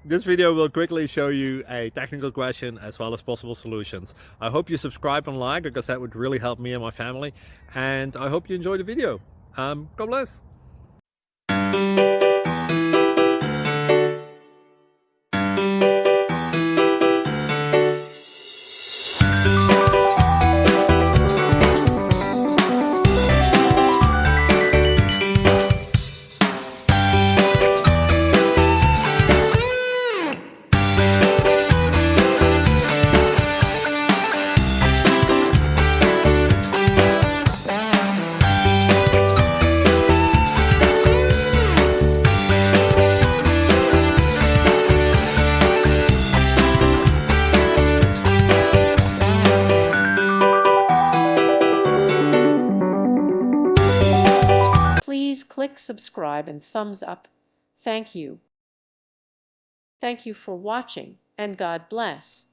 This video will quickly show you a technical question as well as possible solutions. I hope you subscribe and like because that would really help me and my family. And I hope you enjoy the video. God bless. Please click subscribe and thumbs up. Thank you. Thank you for watching, and God bless.